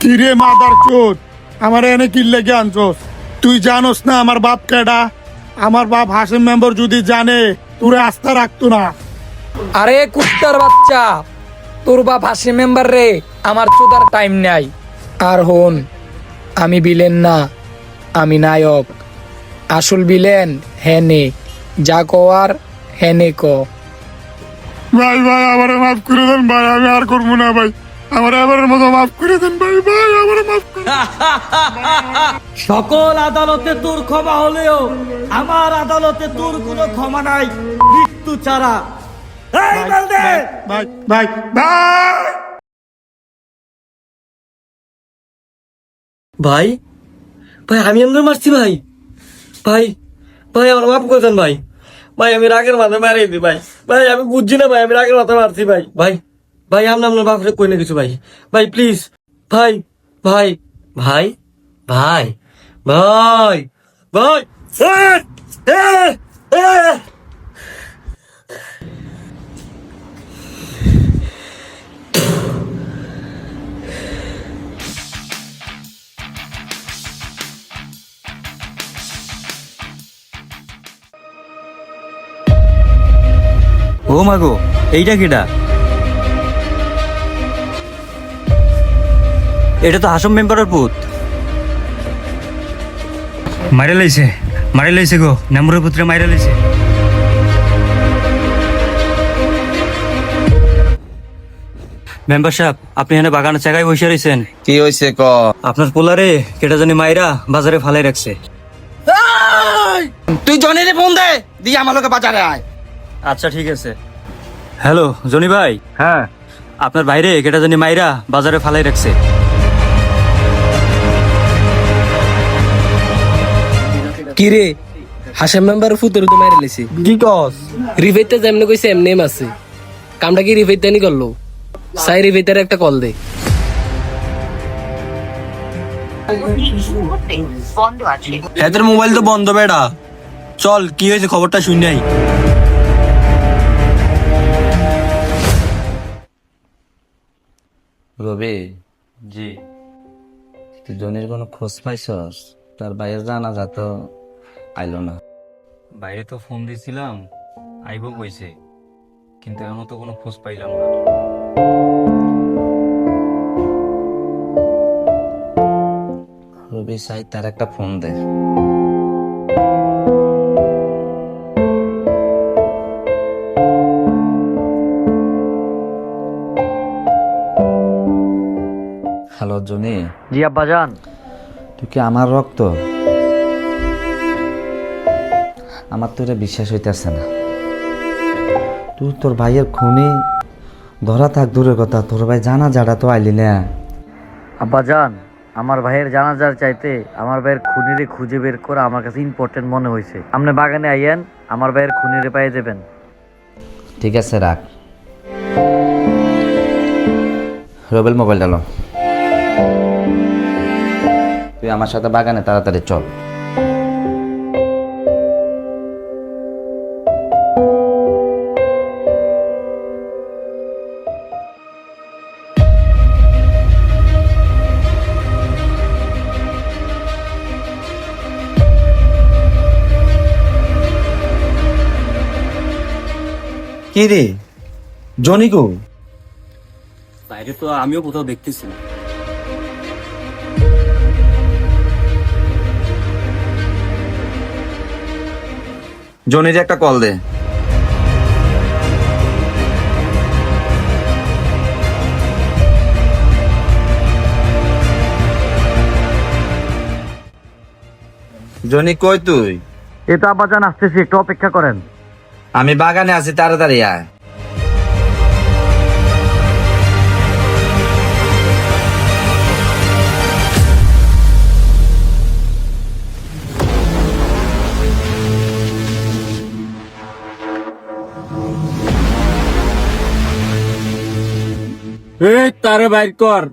কিরে মাদার চোদ, আমার এনে কিল্লে গে আনছস? তুই জানোস না আমার বাপ কেডা? আমার বাপ হাসিম মেম্বার যদি জানে তোরে আস্থা রাখতো না। আরে কুত্তার বাচ্চা, তোর বাপ হাসি মেম্বার রে, আমার চোদার টাইম নাই। আর হন, আমি বিলেন না, আমি নায়ক। আসল বিলেন হেনে, যা কওয়ার হেনে ক। ভাই ভাই আমারে মাফ করে দেন ভাই, আমি আর করবো না ভাই, আমার এবারের মতো মাফ করে দেন ভাই, ভাই আমারে মাফ করে দেন। সকল আদালতে তোর ক্ষমা হলেও আমার আদালতে তোর কোনো ক্ষমা নাই, মৃত্যু ছাড়া। এই বলদে ভাই ভাই ভাই ভাই, ভাই আমি এমনি মারছি ভাই, ভাই ভাই আমার মাফ করে দেন ভাই, ভাই আমি রাগের মাথায় মারিয়ে দিই ভাই, ভাই আমি বুঝছি না ভাই, আমি রাগের মাথায় মারছি ভাই, ভাই ভাই আপনার বাপরে কই না কিছু ভাই, ভাই প্লিজ ভাই, ভাই ভাই ভাই ভাই ভাই ও মাগো, এইটা কেডা? এটা তো হাসম মেম্বারের পুত। মাইরা লাইছে গো, নামরের পুত্রে মাইরা লাইছে। মেম্বার সাহেব, আপনি এখানে বাগানের জায়গায় বসে রয়েছেন। কি হয়েছে ক? আপনার পোলারে কেটা জানি মাইরা বাজারে ফালাই রাখছে। তুই জনিরে ফোন দে, দিয়ে আমার লোকে বাজারে আয়। আচ্ছা ঠিক আছে। হ্যালো জনি ভাই। হ্যাঁ, আপনার বাইরে কেটা জানি মাইরা বাজারে ফালাই রাখছে। কি রে, হাসাম মেম্বার ফুতরে তো মাইরে লেছি। কি কস? রিফাইতে যেমনে কইছে এমনি আছে। কামটা কি রিফাইতে নি করলো? সাই রিফাইতের একটা কল দে। এদের মোবাইল তো বন্ধ বেড়া। চল, কি হয়েছে খবরটা শুন নাই। রবি, জি। তুই জনির কোনো খোঁজ পাইছস? তার বাইরে জানা যা তো আইলো না। বাইরে তো ফোন দিছিলাম, আইব কইছে, কিন্তু এখনো তো কোনো খোঁজ পাইলাম না। রবি সাই তার একটা ফোন দে। Hello Johnny. জি আব্বাজান। তুই কি আমার রক্ত? আমার তো এটা বিশ্বাস হইতেছে না। তুই তোর ভাইয়ের খুনি ধরা থাক দূরের কথা, তোর ভাই জানা যাটা তো আইলি না। আব্বাজান, আমার ভাইয়ের জানাজার চাইতে আমার ভাইয়ের খুনিরে খুঁজে বের করা আমার কাছে ইম্পর্টেন্ট মনে হয়েছে। আপনি বাগানে আইয়েন, আমার ভাইয়ের খুনিরে পাইয়ে দেবেন। ঠিক আছে রাখ। রবেল মোবাইল ডালো। তুই আমার সাথে বাগানে তাড়াতাড়ি চল। কি রে জনি গো? বাইরে তো আমিও কোথাও দেখতেছি না। জনির একটা কল দে। জনি কই তুই? এটা আব্বাজান আসতেছি, একটু অপেক্ষা করেন। আমি বাগানে আছি, তাড়াতাড়ি আয়। এই তারে বাইর কর।